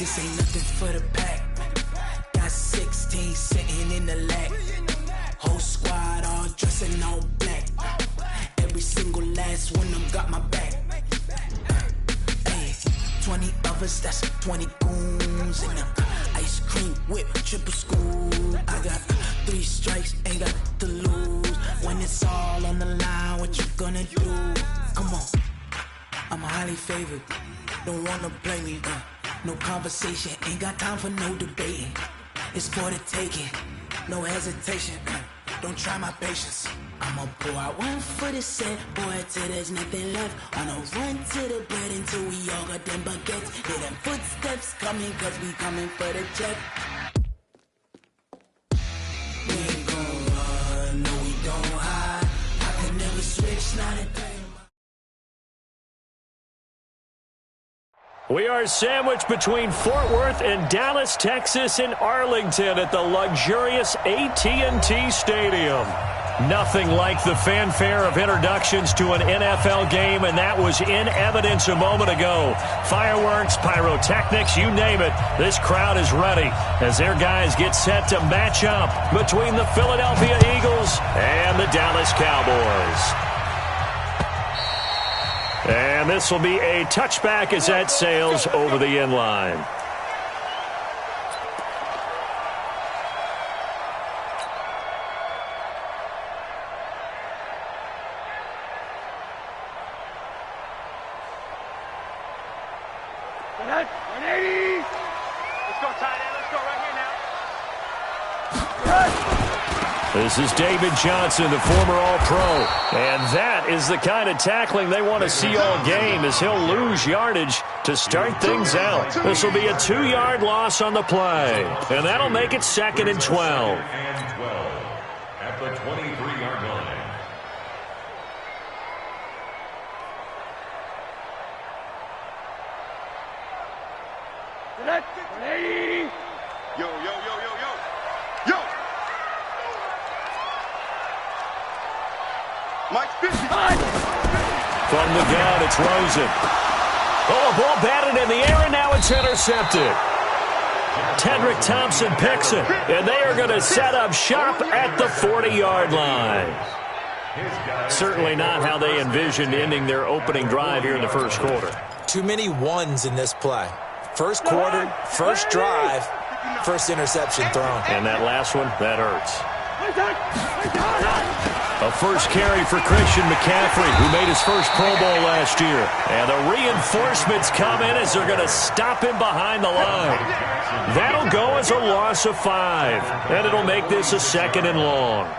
this ain't nothing for the pack. Got 16 sitting in the lap. Whole squad all dressing all black. Every single last one of them got my back. Hey, 20 of us, that's 20 goons in them. Ice cream whip, triple scoop. I got 3 strikes, ain't got to lose. When it's all on the line, what you gonna do? Come on, I'm highly favored. Don't wanna play me, no conversation, ain't got time for no debating. It's for the taking, no hesitation. Don't try my patience. I'ma pour out one for the set, boy, till there's nothing left. On a run to the bread until we all got them baguettes. Hear them footsteps coming, cause we coming for the check. We ain't gon' run, no we don't hide. I could never switch, not a thing. We are sandwiched between Fort Worth and Dallas, Texas, and Arlington at the luxurious AT&T Stadium. Nothing like the fanfare of introductions to an NFL game, and that was in evidence a moment ago. Fireworks, pyrotechnics, you name it. This crowd is ready as their guys get set to match up between the Philadelphia Eagles and the Dallas Cowboys. And this will be a touchback as that sails over the end line. This is David Johnson, the former All-Pro. And that is the kind of tackling they want to see all game, as he'll lose yardage to start things out. This will be a 2-yard loss on the play. And that'll make it 2nd and 12. At the 23-yard line. Yo, yo, yo, yo, yo. Yo! Mike 50. From the gun, it's Rosen. Oh, a ball batted in the air, and now it's intercepted. Tedrick Thompson picks it, and they are going to set up shop at the 40-yard line. Certainly not how they envisioned ending their opening drive here in the first quarter. Too many ones in this play. First quarter, first drive, first interception thrown. And that last one, that hurts. A first carry for Christian McCaffrey, who made his first Pro Bowl last year. And the reinforcements come in as they're going to stop him behind the line. That'll go as a loss of 5. And it'll make this a 2nd and long.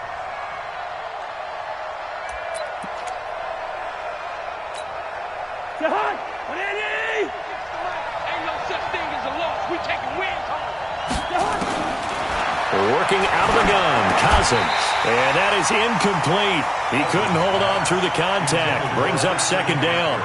Working out of the gun, Cousins. And that is incomplete. He couldn't hold on through the contact. Brings up 2nd down.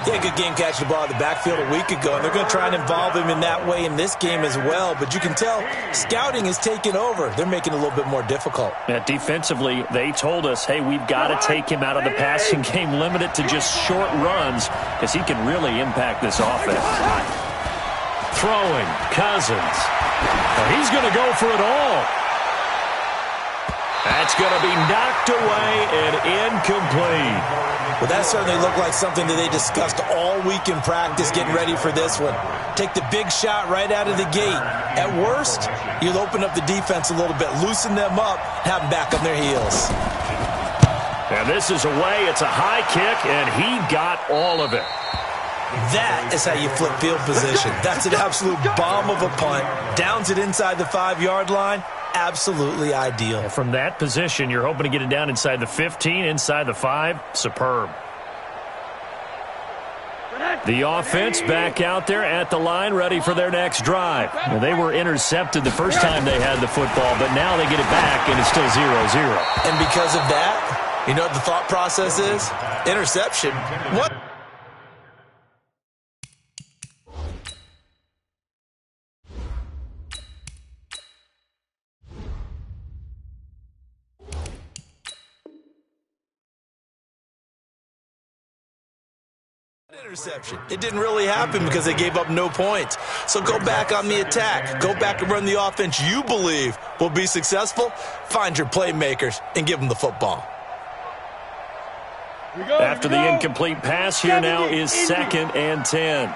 Yeah, good game catching the ball in the backfield a week ago, and they're going to try and involve him in that way in this game as well. But you can tell scouting is taking over. They're making it a little bit more difficult. Yeah, defensively, they told us, hey, we've got to take him out of the passing game, limit it to just short runs, because he can really impact this offense. Throwing, Cousins. He's going to go for it all. That's going to be knocked away and incomplete. Well, that certainly looked like something that they discussed all week in practice getting ready for this one. Take the big shot right out of the gate. At worst, you'll open up the defense a little bit, loosen them up, have them back on their heels. And this is away. It's a high kick, and he got all of it. That is how you flip field position. That's an absolute bomb of a punt. Downs it inside the 5-yard line. Absolutely ideal. And from that position, you're hoping to get it down inside the 15, inside the 5. Superb. The offense back out there at the line, ready for their next drive. Now, they were intercepted the first time they had the football, but now they get it back, and it's still 0-0. And because of that, you know what the thought process is? Interception. What? Interception. It didn't really happen because they gave up no points. So go back on the attack. Go back and run the offense you believe will be successful. Find your playmakers and give them the football. After the incomplete pass, here now is 2nd and 10.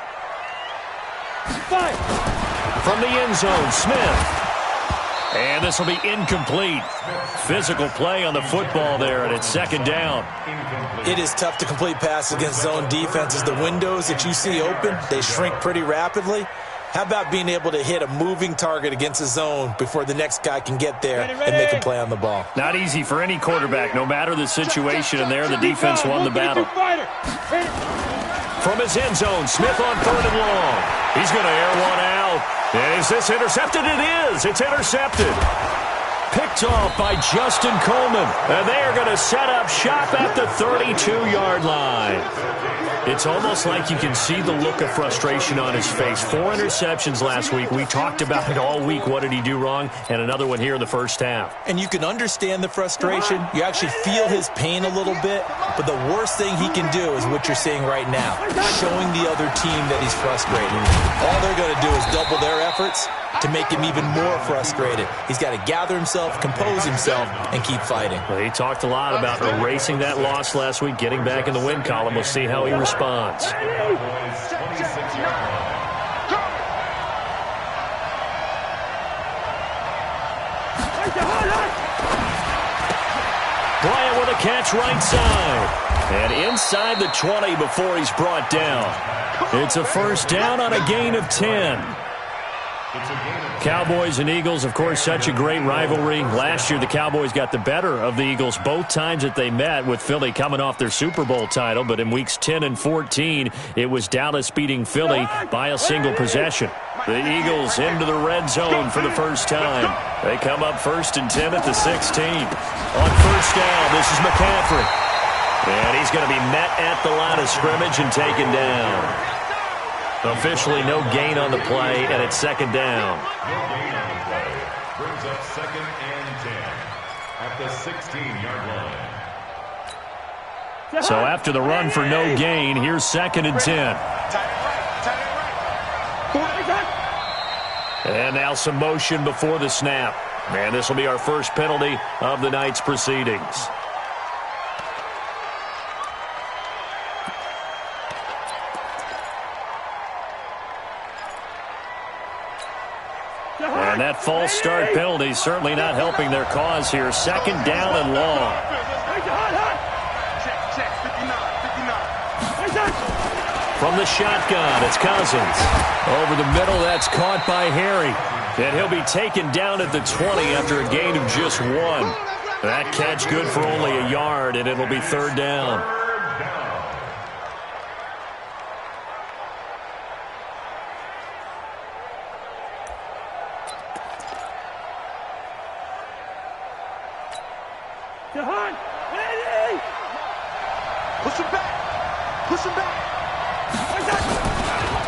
From the end zone, Smith. And this will be incomplete. Physical play on the football there, and it's 2nd down. It is tough to complete passes against zone defenses. The windows that you see open, they shrink pretty rapidly. How about being able to hit a moving target against a zone before the next guy can get there and make a play on the ball? Not easy for any quarterback, no matter the situation, and there the defense won the battle. From his end zone, Smith on 3rd and long. He's going to air one out. Is this intercepted? It is. It's intercepted. Picked off by Justin Coleman. And they are going to set up shop at the 32-yard line. It's almost like you can see the look of frustration on his face. 4 interceptions last week. We talked about it all week. What did he do wrong? And another one here in the first half. And you can understand the frustration. You actually feel his pain a little bit. But the worst thing he can do is what you're seeing right now, showing the other team that he's frustrated. All they're going to do is double their efforts to make him even more frustrated. He's got to gather himself, compose himself, and keep fighting. Well, he talked a lot about erasing that loss last week, getting back in the win column. We'll see how he responds. Bryant with a catch right side. And inside the 20 before he's brought down. It's a 1st down on a gain of 10. Cowboys and Eagles, of course, such a great rivalry. Last year, the Cowboys got the better of the Eagles both times that they met, with Philly coming off their Super Bowl title. But in weeks 10 and 14, it was Dallas beating Philly by a single possession. The Eagles into the red zone for the first time. They come up 1st and 10 at the 16. On 1st down, this is McCaffrey. And he's going to be met at the line of scrimmage and taken down. Officially no gain on the play, and it's 2nd down. No gain on the play. Brings up 2nd and 10 at the 16-yard line. So after the run for no gain, here's 2nd and 10. And now some motion before the snap. And this will be our first penalty of the night's proceedings. And that false start penalty certainly not helping their cause here. 2nd down and long. From the shotgun, it's Cousins. Over the middle, that's caught by Harry. And he'll be taken down at the 20 after a gain of just 1. That catch good for only a yard, and it'll be 3rd down. Push him back. Push him back.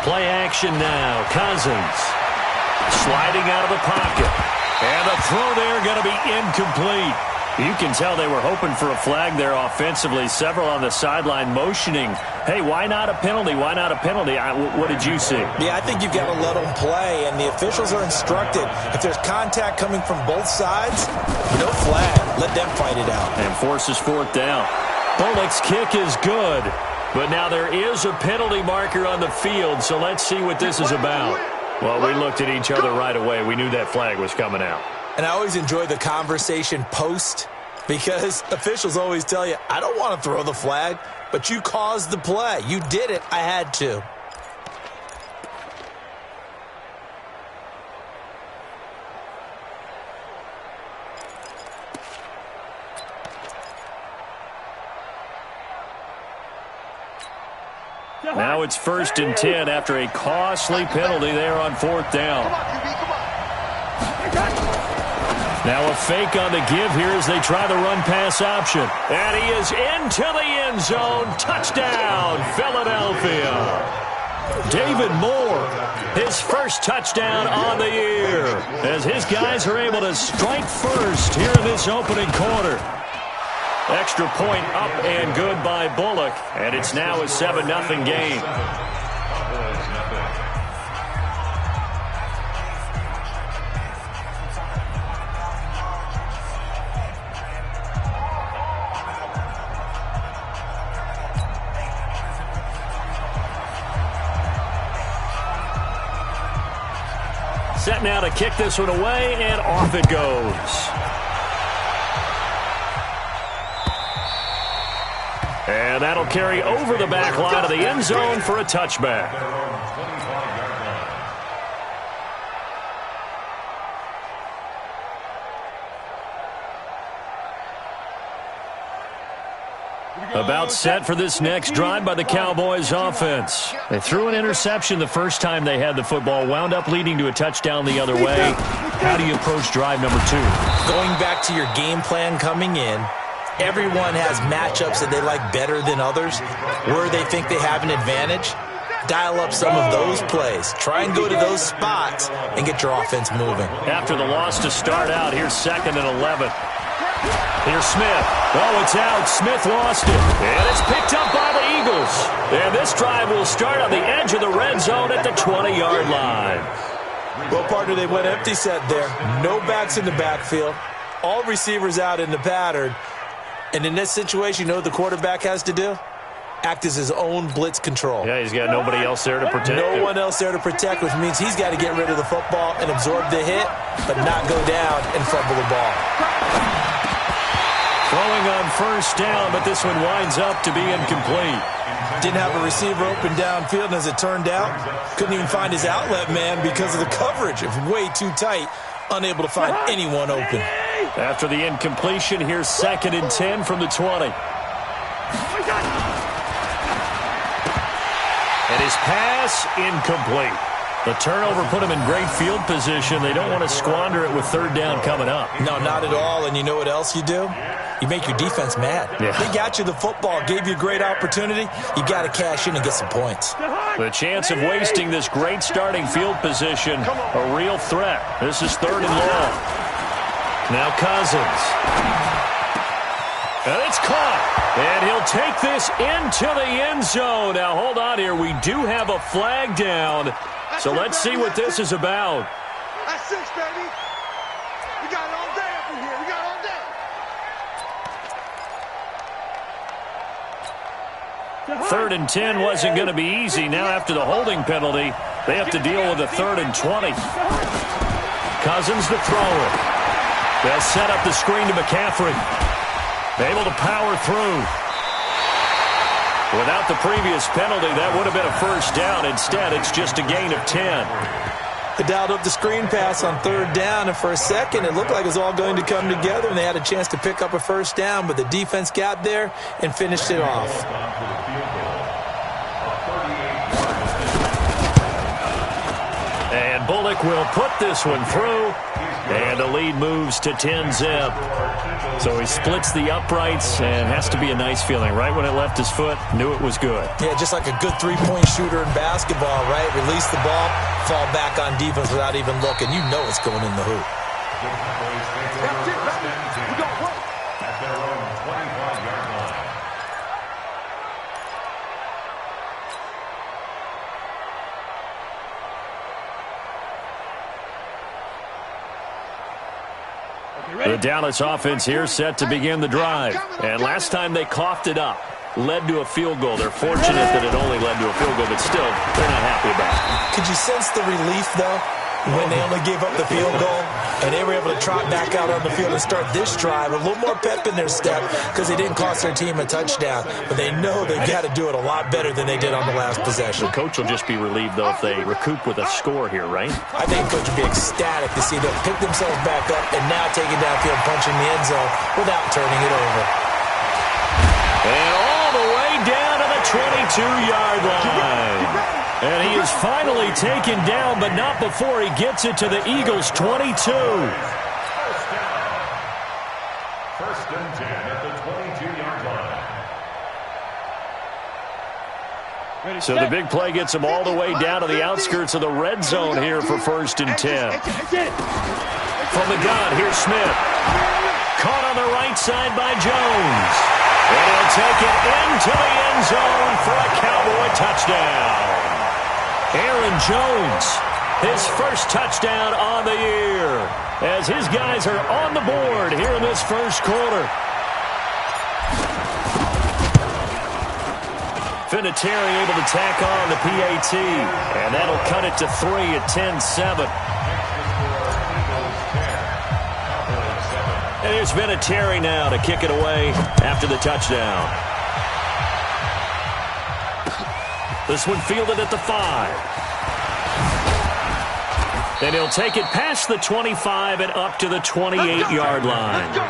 Play action now. Cousins sliding out of the pocket. And the throw there going to be incomplete. You can tell they were hoping for a flag there offensively. Several on the sideline motioning, hey, why not a penalty? Why not a penalty? What did you see? Yeah, I think you've got to let them play, and the officials are instructed. If there's contact coming from both sides, no flag. Let them fight it out. And forces 4th down. Bullock's kick is good, but now there is a penalty marker on the field, so let's see what this is about. Well, we looked at each other right away. We knew that flag was coming out. And I always enjoy the conversation post, because officials always tell you, I don't want to throw the flag, but you caused the play. You did it. I had to. Now it's 1st and 10 after a costly penalty there on 4th down. Now a fake on the give here as they try the run-pass option. And he is into the end zone. Touchdown, Philadelphia. David Moore, his first touchdown on the year, as his guys are able to strike first here in this opening quarter. Extra point up and good by Bullock. And it's now a 7-0 game. Set now to kick this one away, and off it goes. And that'll carry over the back line of the end zone for a touchback. About set for this next drive by the Cowboys offense. They threw an interception the first time they had the football, wound up leading to a touchdown the other way. How do you approach drive number 2? Going back to your game plan coming in, everyone has matchups that they like better than others, where they think they have an advantage. Dial up some of those plays. Try and go to those spots and get your offense moving. After the loss to start out, here's 2nd and 11. Here's Smith. Oh, it's out. Smith lost it. And it's picked up by the Eagles. And this drive will start on the edge of the red zone at the 20-yard line. Well, partner, they went empty set there. No backs in the backfield. All receivers out in the pattern. And in this situation, you know what the quarterback has to do? Act as his own blitz control. Yeah, he's got nobody else there to protect him. No one else there to protect, which means he's got to get rid of the football and absorb the hit, but not go down and fumble the ball. Throwing on first down, but this one winds up to be incomplete. Didn't have a receiver open downfield, and as it turned out, couldn't even find his outlet man because of the coverage. It was way too tight, unable to find anyone open. After the incompletion, here's 2nd and 10 from the 20. And his pass, incomplete. The turnover put him in great field position. They don't want to squander it with 3rd down coming up. No, not at all. And you know what else you do? You make your defense mad. Yeah. They got you the football, gave you a great opportunity. You got to cash in and get some points. The chance of wasting this great starting field position, a real threat. This is 3rd and long. Now Cousins. And it's caught. And he'll take this into the end zone. Now, hold on here. We do have a flag down. So let's see what this is about. That's 6, baby. We got it all day up in here. We got it all day. 3rd and 10 wasn't going to be easy. Now, after the holding penalty, they have to deal with a 3rd and 20. Cousins to throw it. They'll set up the screen to McCaffrey. Able to power through. Without the previous penalty, that would have been a first down. Instead, it's just a gain of 10. They dialed up the screen pass on 3rd down, and for a second, it looked like it was all going to come together, and they had a chance to pick up a first down, but the defense got there and finished it off. And Bullock will put this one through, and the lead moves to 10-zip. So he splits the uprights, and has to be a nice feeling. Right when it left his foot, knew it was good. Yeah, just like a good three-point shooter in basketball, right? Release the ball, fall back on defense without even looking. You know it's going in the hoop. At their own 25-yard line. The Dallas offense here set to begin the drive. And last time they coughed it up, led to a field goal. They're fortunate that it only led to a field goal, but still, they're not happy about it. Could you sense the relief, though, when they only gave up the field goal and they were able to trot back out on the field and start this drive? A little more pep in their step because they didn't cost their team a touchdown, but they know they've got to do it a lot better than they did on the last possession. The coach will just be relieved, though, if they recoup with a score here, right? I think the coach would be ecstatic to see them pick themselves back up and now take it downfield, punching the end zone without turning it over. And all the way down to the 22-yard line. And he is finally taken down, but not before he gets it to the Eagles' 22. First and 10 at the 22-yard line. So the big play gets him all the way down to the outskirts of the red zone here for 1st and 10. From the gun, here's Smith. Caught on on the right side by Jones. And he'll take it into the end zone for a Cowboy touchdown. Aaron Jones, his first touchdown on the year, as his guys are on the board here in this first quarter. Vinatieri able to tack on the PAT, and that'll cut it to 3 at 10-7. And here's Vinatieri now to kick it away after the touchdown. This one fielded at the 5. And he'll take it past the 25 and up to the 28-yard line. The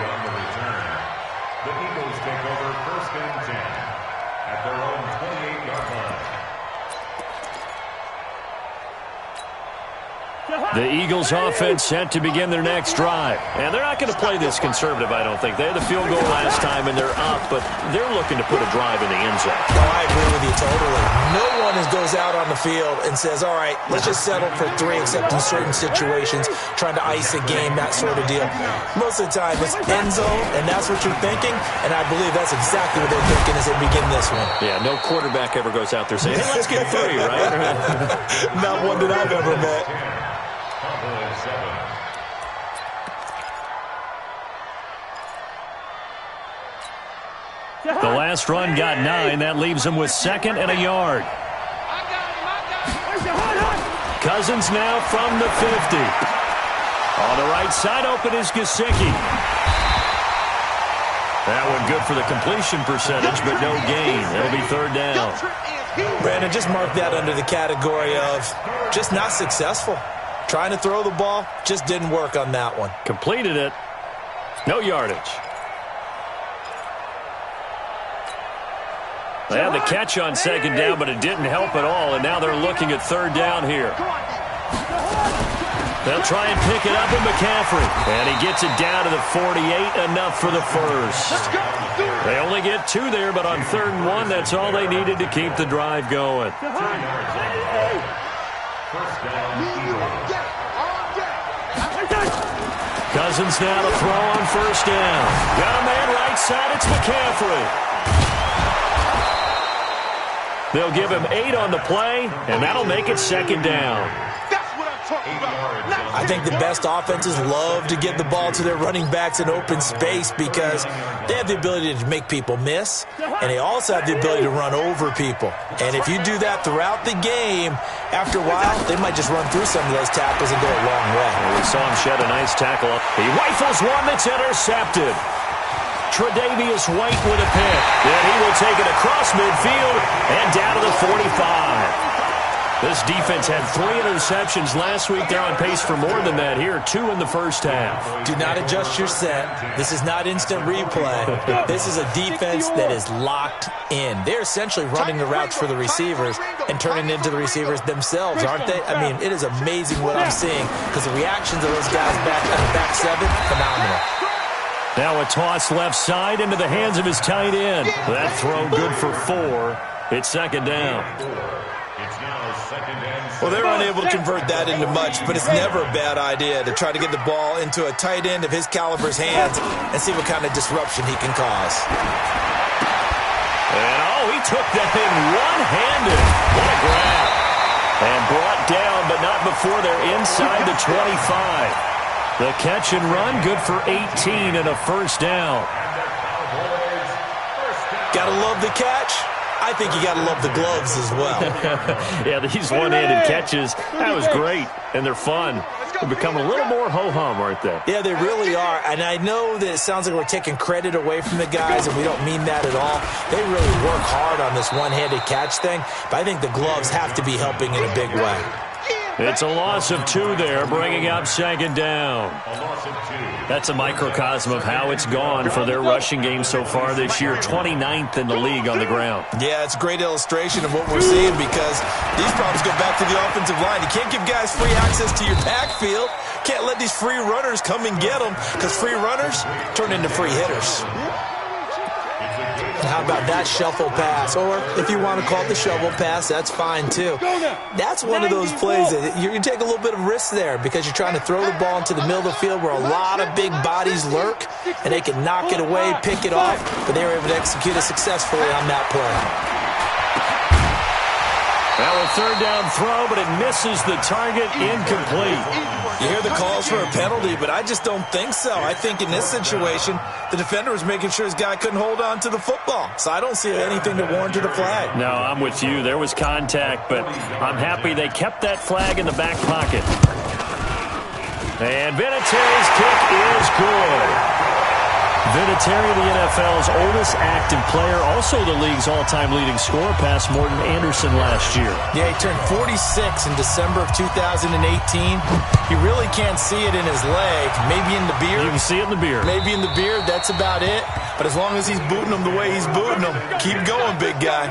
Eagles take over 1st and 10 at their own 28-yard line. The Eagles offense set to begin their next drive. And they're not going to play this conservative, I don't think. They had the field goal last time, and they're up, but they're looking to put a drive in the end zone. No, I agree with you totally. No one goes out on the field and says, all right, let's just settle for 3, except in certain situations, trying to ice a game, that sort of deal. Most of the time, it's end zone, and that's what you're thinking, and I believe that's exactly what they're thinking as they begin this one. Yeah, no quarterback ever goes out there saying, hey, let's get 3, right? Not one that I've ever met. The last run got 9. That leaves him with 2nd and a yard. Cousins now from the 50. On the right side, open is Gesicki. That one good for the completion percentage, but no gain. It'll be 3rd down. Brandon, just mark that under the category of just not successful. Trying to throw the ball, just didn't work on that one. Completed it. No yardage. They had the catch on 2nd down, but it didn't help at all, and now they're looking at 3rd down here. They'll try and pick it up with McCaffrey, and he gets it down to the 48, enough for the first. They only get 2 there, but on 3rd and 1, that's all they needed to keep the drive going. Cousins now to throw on 1st down. Got a man right side, it's McCaffrey. They'll give him 8 on the play, and that'll make it 2nd down. I think the best offenses love to get the ball to their running backs in open space because they have the ability to make people miss, and they also have the ability to run over people. And if you do that throughout the game, after a while, they might just run through some of those tackles and go a long way. Well, we saw him shed a nice tackle up. He rifles one that's intercepted. Tre'Davious White with a pick. Then he will take it across midfield and down to the 45. This defense had 3 interceptions last week. They're on pace for more than that here. 2 in the first half. Do not adjust your set. This is not instant replay. This is a defense that is locked in. They're essentially running the routes for the receivers and turning into the receivers themselves, aren't they? I mean, it is amazing what I'm seeing because the reactions of those guys back at the back 7, phenomenal. Now a toss left side into the hands of his tight end. That throw good for 4. It's 2nd down. Well, they're unable to convert that into much, but it's never a bad idea to try to get the ball into a tight end of his caliber's hands and see what kind of disruption he can cause. And, he took that in one-handed. What a grab. And brought down, but not before they're inside the 25. The catch and run, good for 18 and a 1st down. Gotta love the catch. I think you got to love the gloves as well. Yeah, these one-handed catches, that was great, and they're fun. They're becoming a little more ho-hum, aren't they? Yeah, they really are, and I know that it sounds like we're taking credit away from the guys, and we don't mean that at all. They really work hard on this one-handed catch thing, but I think the gloves have to be helping in a big way. It's a loss of 2 there, bringing up 2nd down. That's a microcosm of how it's gone for their rushing game so far this year. 29th in the league on the ground. Yeah, it's a great illustration of what we're seeing because these problems go back to the offensive line. You can't give guys free access to your backfield. Can't let these free runners come and get them because free runners turn into free hitters. How about that shuffle pass? Or if you want to call it the shovel pass, that's fine too. That's one of those plays that you take a little bit of risk there because you're trying to throw the ball into the middle of the field where a lot of big bodies lurk, and they can knock it away, pick it off, but they were able to execute it successfully on that play. Well, a third down throw, but it misses the target, incomplete. You hear the calls for a penalty, but I just don't think so. I think in this situation, the defender was making sure his guy couldn't hold on to the football. So I don't see anything that warranted a flag. No, I'm with you. There was contact, but I'm happy they kept that flag in the back pocket. And Vinatieri's kick is good. Vinatieri, the NFL's oldest active player, also the league's all-time leading scorer, past Morton Anderson last year. Yeah, he turned 46 in December of 2018. You really can't see it in his leg. Maybe in the beard. You can see it in the beard. Maybe in the beard, that's about it. But as long as he's booting him the way he's booting him, keep going, big guy.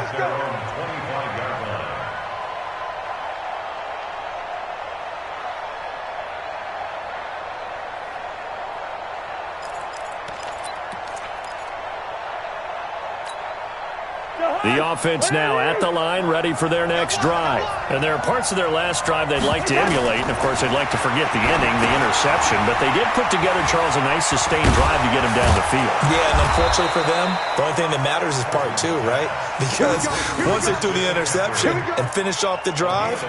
The offense now at the line, ready for their next drive. And there are parts of their last drive they'd like to emulate. And, of course, they'd like to forget the ending, the interception. But they did put together, Charles, a nice sustained drive to get him down the field. Yeah, and unfortunately for them, the only thing that matters is part two, right? Because once they threw the interception and finished off the drive,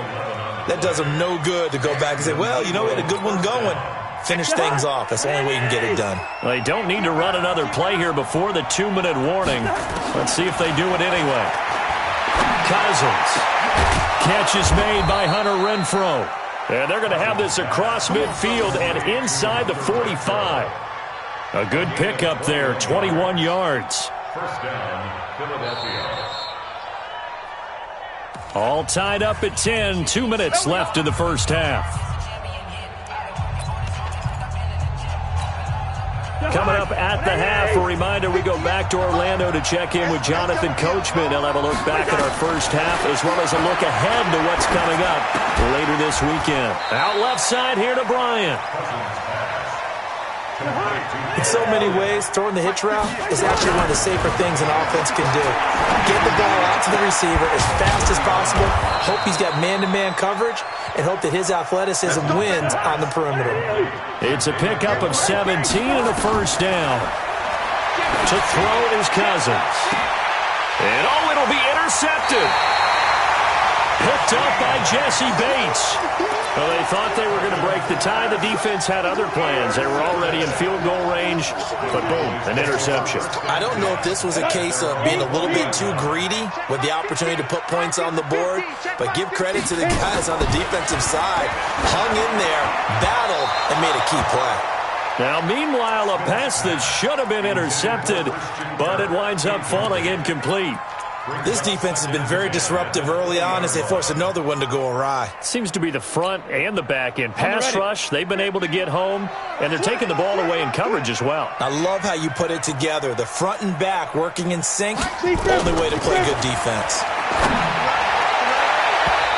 that does them no good to go back and say, well, you know, we had a good one going. Finish things off. That's the only way you can get it done. They don't need to run another play here before the 2-minute warning. Let's see if they do it anyway. Cousins. Catch is made by Hunter Renfrow. And they're going to have this across midfield and inside the 45. A good pickup there, 21 yards. First down, Philadelphia. All tied up at 10. 2 minutes left in the first half. Coming up at the half, a reminder, we go back to Orlando to check in with Jonathan Coachman. He'll have a look back at our first half as well as a look ahead to what's coming up later this weekend. Out left side here to Bryant. In so many ways, throwing the hitch route is actually one of the safer things an offense can do. Get the ball out to the receiver as fast as possible, hope he's got man-to-man coverage, and hope that his athleticism wins on the perimeter. It's a pickup of 17 and a first down. To throw is Cousins. And it'll be intercepted. Picked up by Jesse Bates. Well, they thought they were going to break the tie. The defense had other plans. They were already in field goal range, but boom, an interception. I don't know if this was a case of being a little bit too greedy with the opportunity to put points on the board, but give credit to the guys on the defensive side. Hung in there, battled, and made a key play. Now, meanwhile, a pass that should have been intercepted, but it winds up falling incomplete. This defense has been very disruptive early on as they force another one to go awry. Seems to be the front and the back end. Pass rush, they've been able to get home, and they're taking the ball away in coverage as well. I love how you put it together. The front and back working in sync, only way to play good defense.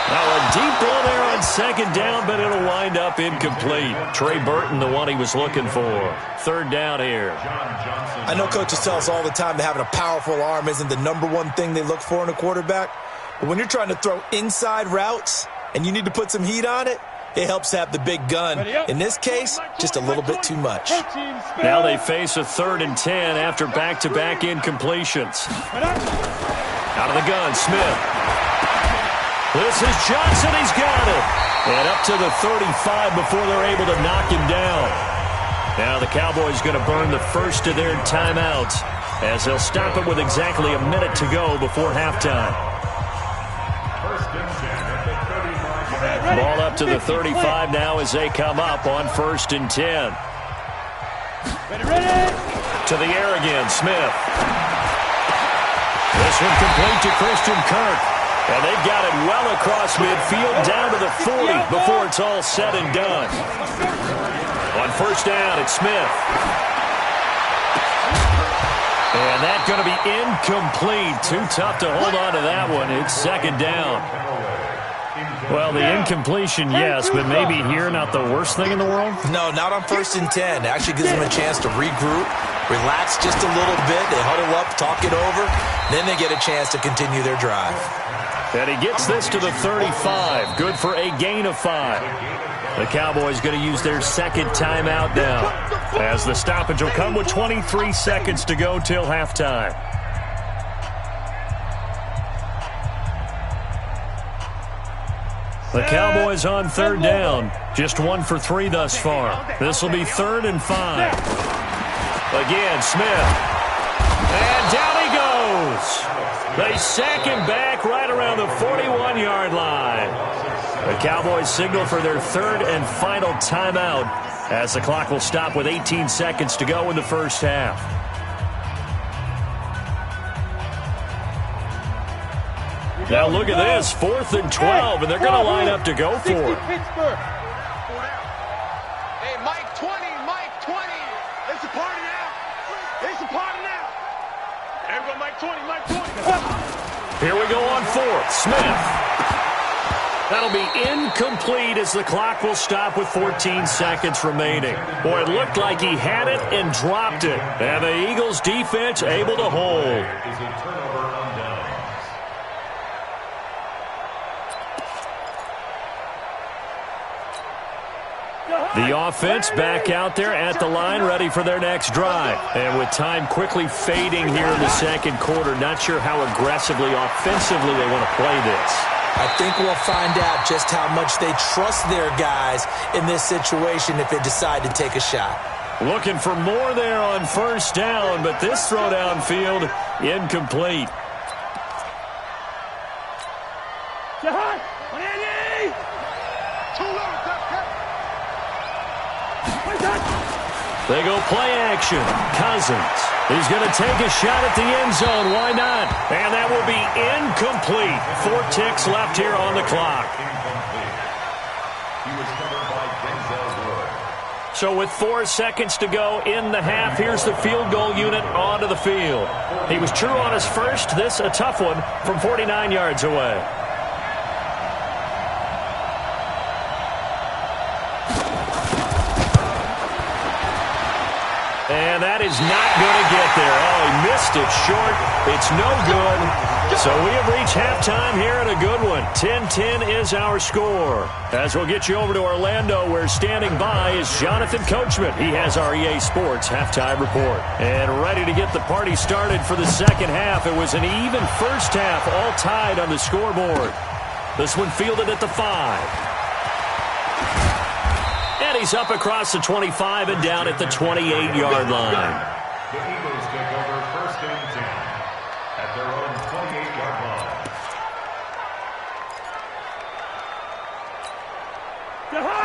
Now, a deep ball there on second down, but it'll wind up incomplete. Trey Burton, the one he was looking for. Third down here. I know coaches tell us all the time that having a powerful arm isn't the number one thing they look for in a quarterback. But when you're trying to throw inside routes and you need to put some heat on it, it helps to have the big gun. In this case, just a little bit too much. Now they face a 3rd and 10 after back-to-back incompletions. Out of the gun, Smith. This is Johnson. He's got it. And up to the 35 before they're able to knock him down. Now the Cowboys going to burn the first of their timeouts as they'll stop it with exactly a minute to go before halftime. Ball up to the 35 now as they come up on 1st and 10. To the air again, Smith. This one complete to Christian Kirk. And they've got it well across midfield down to the 40 before it's all said and done. On 1st down, it's Smith. And that's going to be incomplete. Too tough to hold on to that one. It's 2nd down. Well, the incompletion, yes, but maybe here not the worst thing in the world? No, not on 1st and 10. It actually gives them a chance to regroup, relax just a little bit. They huddle up, talk it over. Then they get a chance to continue their drive. And he gets this to the 35. Good for a gain of 5. The Cowboys going to use their second timeout now, as the stoppage will come with 23 seconds to go till halftime. The Cowboys on third down. Just 1 for 3 thus far. This will be 3rd and 5. Again, Smith. And down he goes. They sack him back right around the 41-yard line. The Cowboys signal for their 3rd and final timeout, as the clock will stop with 18 seconds to go in the first half. Now look at this, 4th and 12, and they're going to line up to go for it. Hey, Mike 20, Mike 20. It's a party now. It's a party now. There we go, Mike 20, Mike 20. Here we go on 4th. Smith. That'll be incomplete as the clock will stop with 14 seconds remaining. Boy, it looked like he had it and dropped it. And the Eagles defense able to hold. Is a turnover on downs. The offense back out there at the line, ready for their next drive. And with time quickly fading here in the second quarter, not sure how aggressively, offensively they want to play this. I think we'll find out just how much they trust their guys in this situation if they decide to take a shot. Looking for more there on first down, but this throw downfield incomplete. They go play action. Cousins. He's going to take a shot at the end zone. Why not? And that will be incomplete. 4 ticks left here on the clock. He was covered by Denzel Ward. So with 4 seconds to go in the half, here's the field goal unit onto the field. He was true on his first. This a tough one from 49 yards away. And that is not going to get there. Oh, he missed it short. It's no good. So we have reached halftime here in a good one. 10-10 is our score. As we'll get you over to Orlando, where standing by is Jonathan Coachman. He has our EA Sports halftime report. And ready to get the party started for the second half. It was an even first half, all tied on the scoreboard. This one fielded at the 5. And he's up across the 25 and down at the 28-yard line. The Eagles take over 1st and 10 at their own 28-yard line.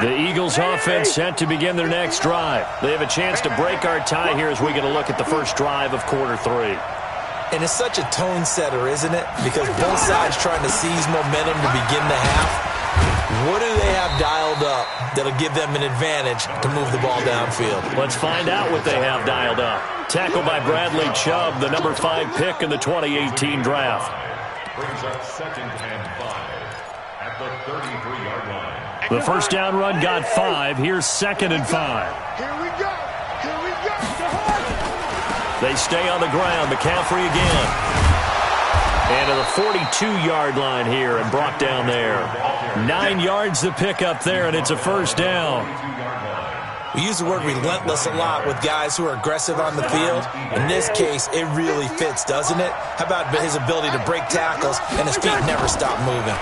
The Eagles offense set to begin their next drive. They have a chance to break our tie here as we get a look at the first drive of quarter 3. And it's such a tone setter, isn't it? Because both sides trying to seize momentum to begin the half. What do they have dialed up that'll give them an advantage to move the ball downfield? Let's find out what they have dialed up. Tackled by Bradley Chubb, the number 5 pick in the 2018 draft. Brings up 2nd and 5 at the 33-yard line. The first down run got 5. Here's 2nd and 5. Here we go. Here we go. They stay on the ground. McCaffrey again. And to the 42-yard line here and brought down there. 9 yards to pick up there, and it's a first down. We use the word relentless a lot with guys who are aggressive on the field. In this case, it really fits, doesn't it? How about his ability to break tackles and his feet never stop moving?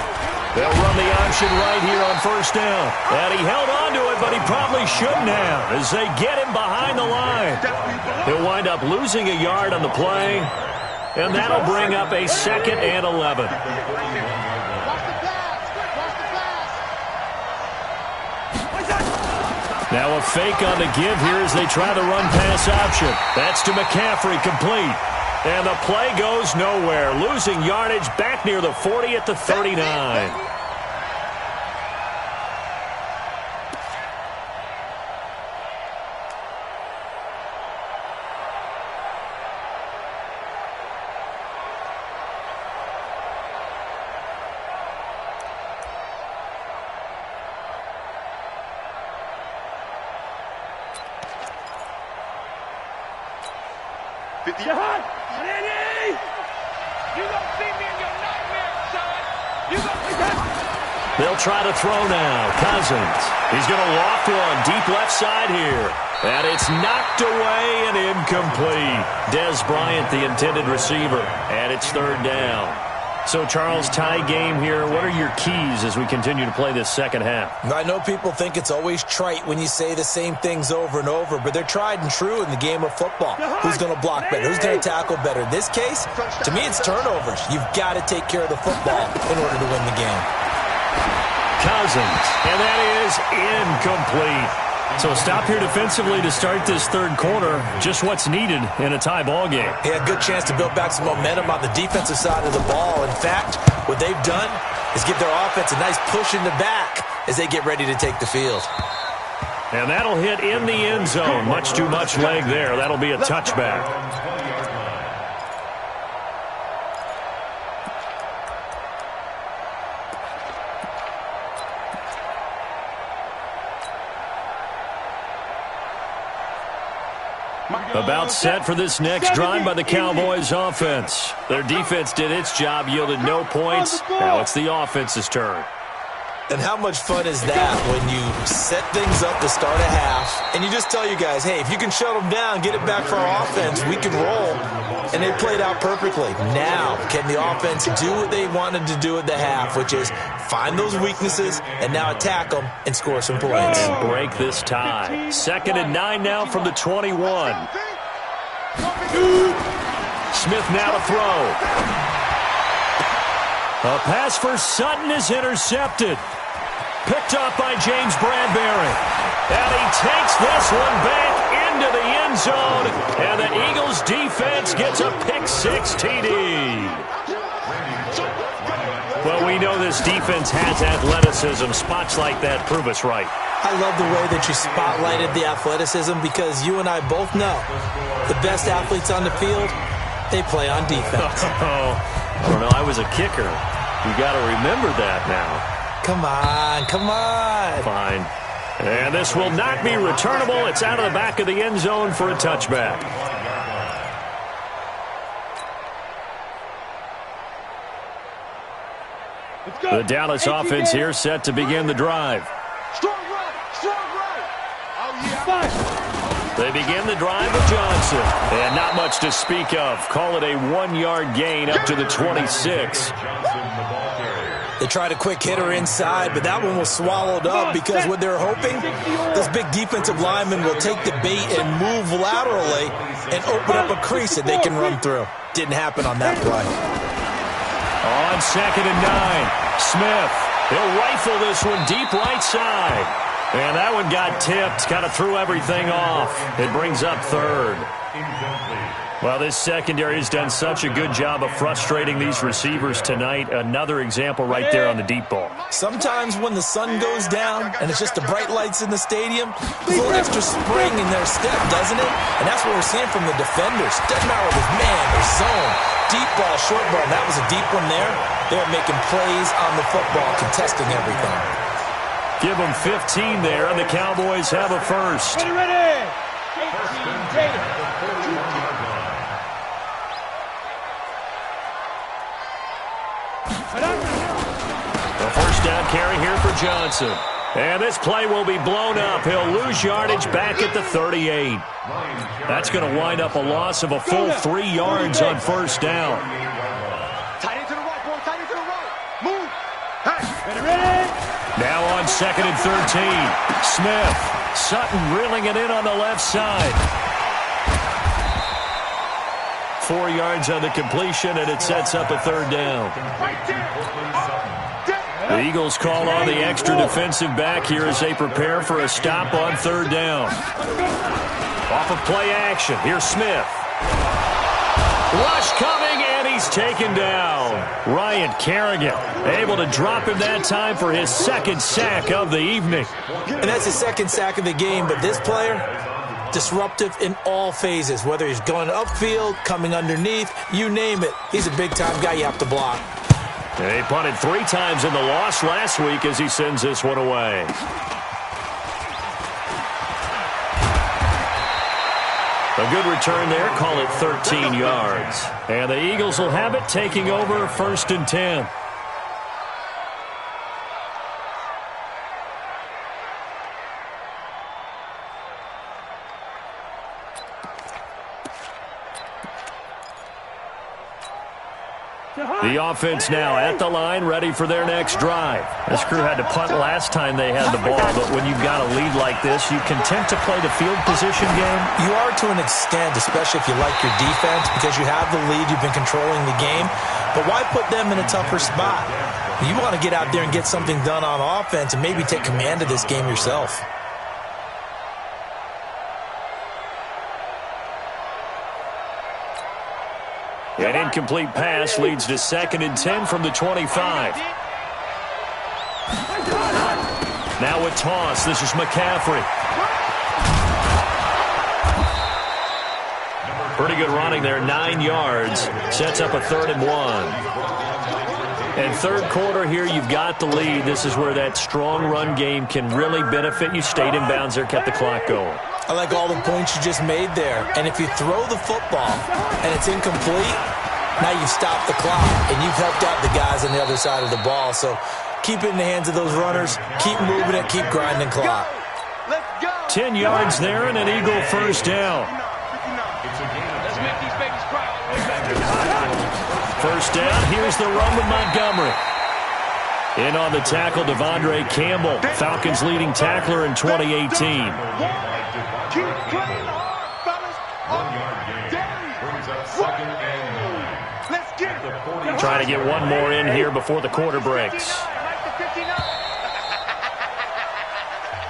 They'll run the option right here on first down. And he held on to it, but he probably shouldn't have as they get him behind the line. He'll wind up losing a yard on the play. And that'll bring up a 2nd and 11. Now a fake on the give here as they try the run-pass option. That's to McCaffrey, complete. And the play goes nowhere. Losing yardage back near the 40 at the 39. 50. You gonna see me in your nightmare, son. You gonna They'll try to throw now. Cousins. He's going to loft one deep left side here. And it's knocked away and incomplete. Des Bryant, the intended receiver. And it's third down. So, Charles, tie game here. What are your keys as we continue to play this second half? I know people think it's always trite when you say the same things over and over, but they're tried and true in the game of football. Who's going to block better? Who's going to tackle better? In this case, to me, it's turnovers. You've got to take care of the football in order to win the game. Cousins, and that is incomplete. So stop here defensively to start this third quarter. Just what's needed in a tie ball game. Yeah, good chance to build back some momentum on the defensive side of the ball. In fact, what they've done is give their offense a nice push in the back as they get ready to take the field. And that'll hit in the end zone. Much too much leg there. That'll be a touchback. About set for this next drive by the Cowboys offense. Their defense did its job, yielded no points. Now it's the offense's turn. And how much fun is that when you set things up to start a half and you just tell you guys, hey, if you can shut them down, get it back for our offense, we can roll. And they played out perfectly. Now, can the offense do what they wanted to do at the half, which is find those weaknesses and now attack them and score some points. And break this tie. 2nd and 9 now from the 21. Smith now to throw. A pass for Sutton is intercepted. Picked off by James Bradbury. And he takes this one back into the end zone. And the Eagles defense gets a pick-6 TD. Well, we know this defense has athleticism. Spots like that prove us right. I love the way that you spotlighted the athleticism because you and I both know the best athletes on the field, they play on defense. I don't know. I was a kicker. You got to remember that now. Come on, come on. Fine. And this will not be returnable. It's out of the back of the end zone for a touchback. The Dallas offense here set to begin the drive. strong right. Oh, yeah. They begin the drive with Johnson. And not much to speak of. Call it a 1-yard gain up to the 26. They tried a quick hitter inside, but that one was swallowed up because what they're hoping, this big defensive lineman will take the bait and move laterally and open up a crease that they can run through. Didn't happen on that play. On 2nd and 9, Smith. He'll rifle this one deep right side. And that one got tipped, kind of threw everything off. It brings up 3rd. Well, this secondary has done such a good job of frustrating these receivers tonight. Another example right there on the deep ball. Sometimes when the sun goes down and it's just the bright lights in the stadium, there's a little extra spring in their step, doesn't it? And that's what we're seeing from the defenders. Doesn't matter if it's man or zone, deep ball, short ball. That was a deep one there. They're making plays on the football, contesting everything. Give them 15 there, and the Cowboys have a first. Ready. The first down carry here for Johnson. And this play will be blown up. He'll lose yardage back at the 38. That's going to wind up a loss of a full 3 yards on first down. Tight end to the right, boy. Tight end to the right. Move. Hey. Ready. Now on 2nd and 13. Smith. Sutton reeling it in on the left side. 4 yards on the completion, and it sets up a 3rd down. The Eagles call on the extra defensive back here as they prepare for a stop on 3rd down. Off of play action. Here's Smith. Rush coming, and he's taken down. Ryan Kerrigan able to drop him that time for his 2nd sack of the evening. And that's his 2nd sack of the game, but this player, disruptive in all phases, whether he's going upfield, coming underneath, you name it. He's a big-time guy you have to block. And he punted 3 times in the loss last week as he sends this one away. A good return there. Call it 13 yards. And the Eagles will have it, taking over 1st and 10. The offense now at the line, ready for their next drive. This crew had to punt last time they had the ball, but when you've got a lead like this, you content to play the field position game? You are to an extent, especially if you like your defense, because you have the lead, you've been controlling the game. But why put them in a tougher spot? You want to get out there and get something done on offense and maybe take command of this game yourself. An incomplete pass leads to 2nd and 10 from the 25. Now a toss. This is McCaffrey. Pretty good running there, 9 yards. Sets up a 3rd and 1. And third quarter here, you've got the lead. This is where that strong run game can really benefit you. Stayed in bounds there, kept the clock going. I like all the points you just made there. And if you throw the football and it's incomplete, now you've stopped the clock and you've helped out the guys on the other side of the ball. So keep it in the hands of those runners. Keep moving it. Keep grinding clock. 10 yards there and an Eagle first down. First down. Here's the run with Montgomery. In on the tackle, Devondre Campbell, Falcons' leading tackler in 2018. Keep playing hard, fellas. 1 yard gain. Brings up 2nd and 9. Let's get it. Trying to get one more in here before the quarter breaks.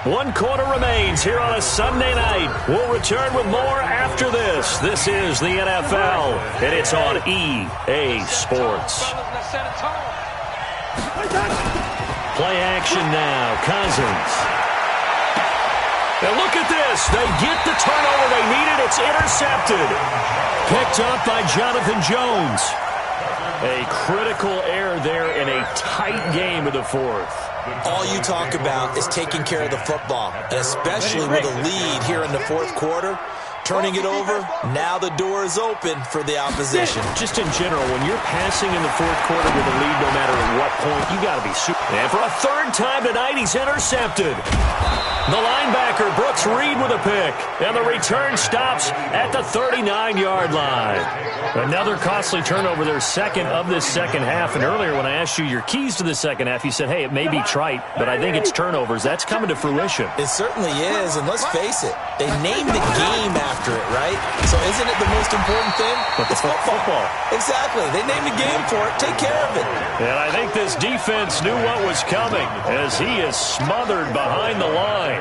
1 quarter remains here on a Sunday night. We'll return with more after this. This is the NFL, and it's on EA Sports. Play action now. Cousins. And look at this. They get the turnover they needed. It's intercepted. Picked up by Jonathan Jones. A critical error there in a tight game of the 4th. All you talk about is taking care of the football, and especially with a lead here in the 4th quarter. Turning it over, now the door is open for the opposition. Just in general, when you're passing in the 4th quarter with a lead, no matter at what point, you got to be super. And for a 3rd time tonight, he's intercepted. The linebacker, Brooks Reed, with a pick. And the return stops at the 39-yard line. Another costly turnover there, 2nd of this second half. And earlier when I asked you your keys to the second half, you said, hey, it may be trite, but I think it's turnovers. That's coming to fruition. It certainly is, and let's face it, they named the game after it, right? So isn't it the most important thing? But it's football. Exactly. They named the game for it. Take care of it. And I think this defense knew what was coming as he is smothered behind the line.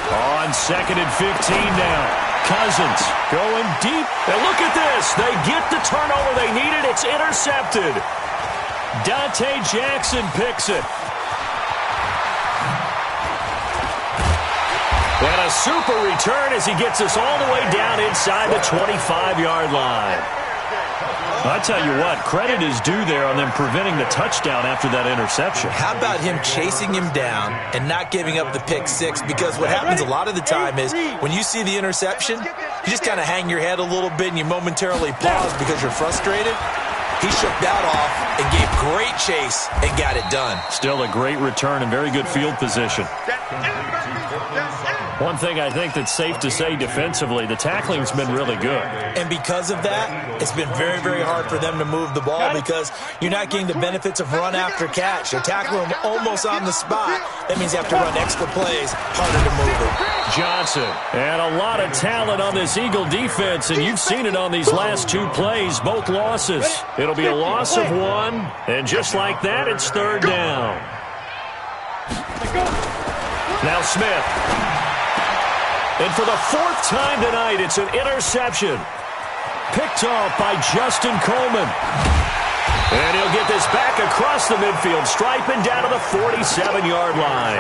On 2nd and 15 now. Cousins going deep. And look at this. They get the turnover they needed. It's intercepted. Dante Jackson picks it. And a super return as he gets us all the way down inside the 25-yard line. I tell you what, credit is due there on them preventing the touchdown after that interception. How about him chasing him down and not giving up the pick 6? Because what happens a lot of the time is when you see the interception, you just kind of hang your head a little bit and you momentarily pause because you're frustrated. He shook that off and gave great chase and got it done. Still a great return and very good field position. One thing I think that's safe to say defensively, the tackling's been really good. And because of that, it's been very, very hard for them to move the ball because you're not getting the benefits of run after catch. They're tackling them almost on the spot. That means you have to run extra plays, harder to move it. Johnson, and a lot of talent on this Eagle defense, and you've seen it on these last 2 plays, both losses. It'll be a loss of 1, and just like that, it's 3rd down. Now Smith. And for the 4th time tonight, it's an interception. Picked off by Justin Coleman. And he'll get this back across the midfield stripe and down to the 47-yard line.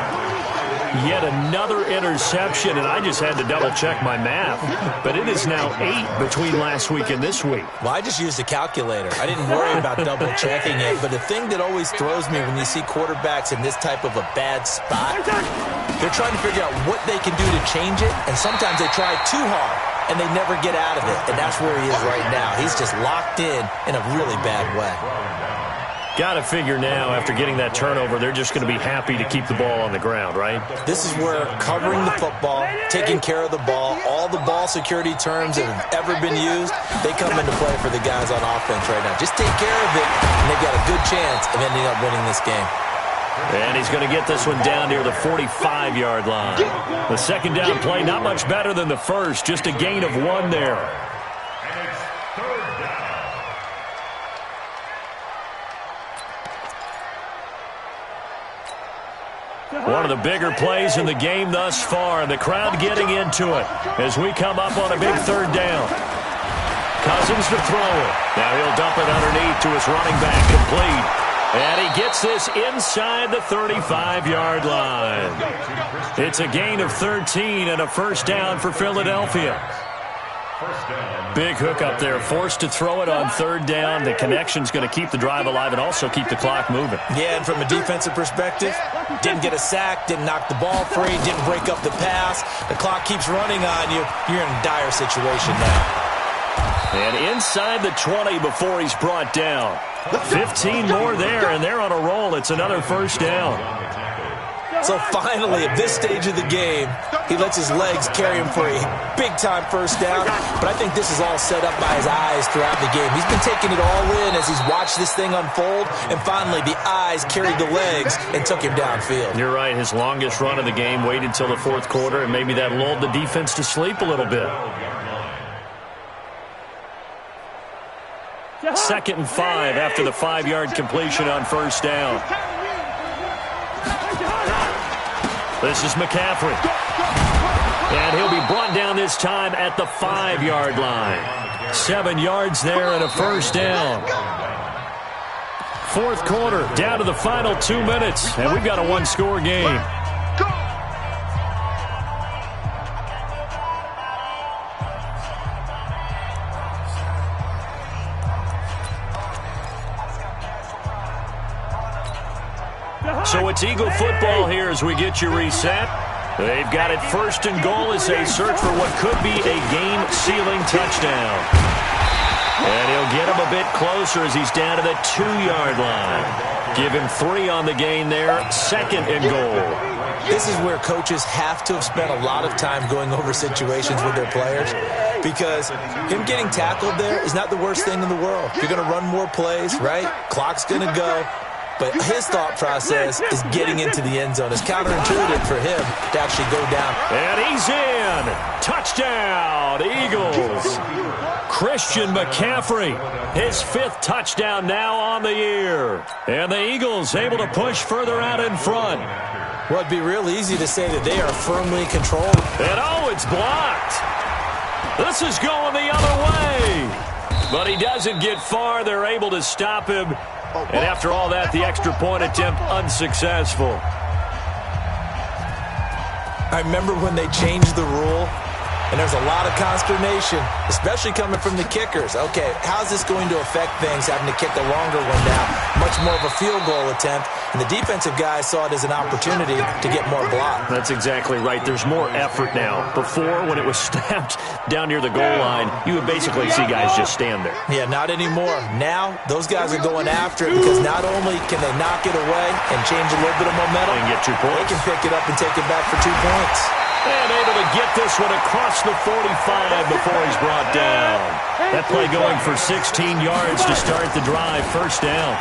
Yet another interception, and I just had to double-check my math. But it is now 8 between last week and this week. Well, I just used a calculator. I didn't worry about double-checking it. But the thing that always throws me when you see quarterbacks in this type of a bad spot, they're trying to figure out what they can do to change it, and sometimes they try too hard, and they never get out of it. And that's where he is right now. He's just locked in a really bad way. Got to figure now, after getting that turnover, they're just going to be happy to keep the ball on the ground, right? This is where covering the football, taking care of the ball, all the ball security terms that have ever been used, they come into play for the guys on offense right now. Just take care of it, and they've got a good chance of ending up winning this game. And he's going to get this one down near the 45-yard line. The second down play, not much better than the first, just a gain of 1 there. One of the bigger plays in the game thus far, and the crowd getting into it as we come up on a big third down. Cousins to throw it. Now he'll dump it underneath to his running back, complete. And he gets this inside the 35-yard line. It's a gain of 13 and a first down for Philadelphia. Big hook up there, forced to throw it on third down. The connection's going to keep the drive alive and also keep the clock moving. Yeah, and from a defensive perspective, didn't get a sack, didn't knock the ball free, didn't break up the pass. The clock keeps running on you. You're in a dire situation now. And inside the 20 before he's brought down. 15 more there, and they're on a roll. It's another first down. So finally, at this stage of the game, he lets his legs carry him for a big-time first down. But I think this is all set up by his eyes throughout the game. He's been taking it all in as he's watched this thing unfold. And finally, the eyes carried the legs and took him downfield. You're right. His longest run of the game waited till the fourth quarter, and maybe that lulled the defense to sleep a little bit. 2nd and 5 after the 5-yard completion on first down. This is McCaffrey. And he'll be brought down this time at the 5-yard line. 7 yards there and a first down. Fourth quarter, down to the final 2 minutes, and we've got a one-score game. So it's Eagle football here as we get you reset. They've got it first and goal as they search for what could be a game-sealing touchdown. And he'll get him a bit closer as he's down to the 2-yard line. Give him 3 on the gain there, 2nd and goal. This is where coaches have to have spent a lot of time going over situations with their players, because him getting tackled there is not the worst thing in the world. You're going to run more plays, right? Clock's going to go. But his thought process is getting into the end zone. It's counterintuitive for him to actually go down. And he's in. Touchdown, Eagles. Christian McCaffrey, his 5th touchdown now on the year. And the Eagles able to push further out in front. Well, it'd be real easy to say that they are firmly controlled. And oh, it's blocked. This is going the other way. But he doesn't get far. They're able to stop him. And after all that, the extra point attempt unsuccessful. I remember when they changed the rule, and there's a lot of consternation, especially coming from the kickers. Okay, how's this going to affect things, having to kick a longer one now? Much more of a field goal attempt. And the defensive guys saw it as an opportunity to get more block. That's exactly right. There's more effort now. Before, when it was snapped down near the goal line, you would basically see guys just stand there. Yeah, not anymore. Now, those guys are going after it because not only can they knock it away and change a little bit of momentum, and get 2 points. They can pick it up and take it back for 2 points. And able to get this one across the 45 before he's brought down. That play going for 16 yards to start the drive. First down.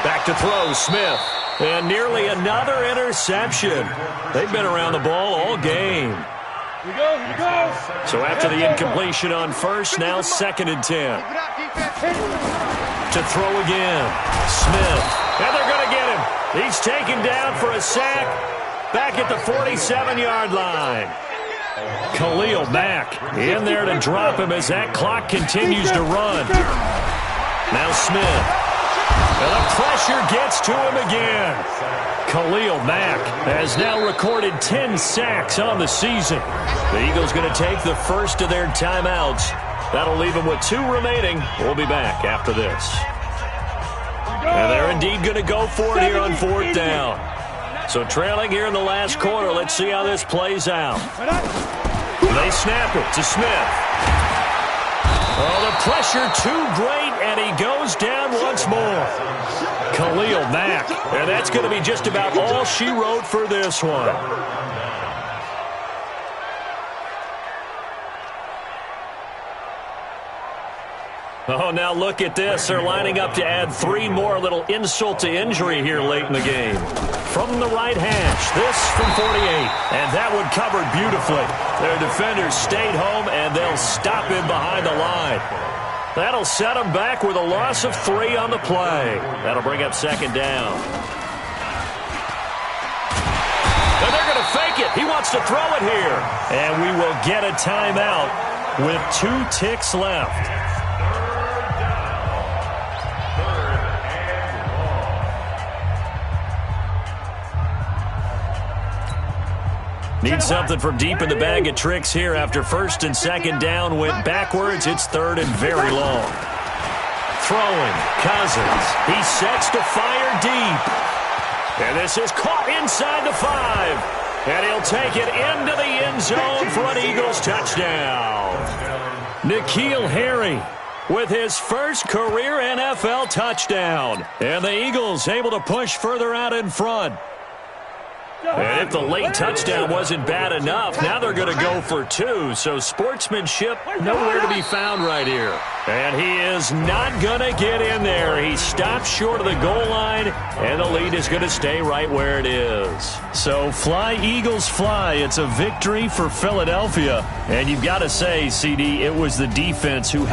Back to throw, Smith. And nearly another interception. They've been around the ball all game. So after the incompletion on first, now 2nd and 10. To throw again. Smith. And they're going to get him. He's taken down for a sack. Back at the 47-yard line. Khalil Mack in there to drop him as that clock continues to run. Now Smith. And up pressure gets to him again. Khalil Mack has now recorded 10 sacks on the season. The Eagles going to take the first of their timeouts. That'll leave them with 2 remaining. We'll be back after this. And they're indeed going to go for it here on 4th down. So trailing here in the last quarter. Let's see how this plays out. They snap it to Smith. Oh, the pressure too great, and he goes down once more. Khalil Mack, and that's going to be just about all she wrote for this one. Oh, now look at this. They're lining up to add 3 more, a little insult to injury here late in the game. From the right hash, this from 48, and that one covered beautifully. Their defenders stayed home, and they'll stop him behind the line. That'll set them back with a loss of 3 on the play. That'll bring up 2nd down. And they're going to fake it. He wants to throw it here. And we will get a timeout with 2 ticks left. Need something from deep in the bag of tricks here after 1st and 2nd down went backwards. It's 3rd and very long. Throwing, Cousins. He sets to fire deep. And this is caught inside the 5. And he'll take it into the end zone for an Eagles touchdown. N'Keal Harry with his first career NFL touchdown. And the Eagles able to push further out in front. And if the late touchdown wasn't bad enough, now they're going to go for 2. So sportsmanship nowhere to be found right here. And he is not going to get in there. He stops short of the goal line, and the lead is going to stay right where it is. So fly, Eagles, fly. It's a victory for Philadelphia. And you've got to say, CD, it was the defense who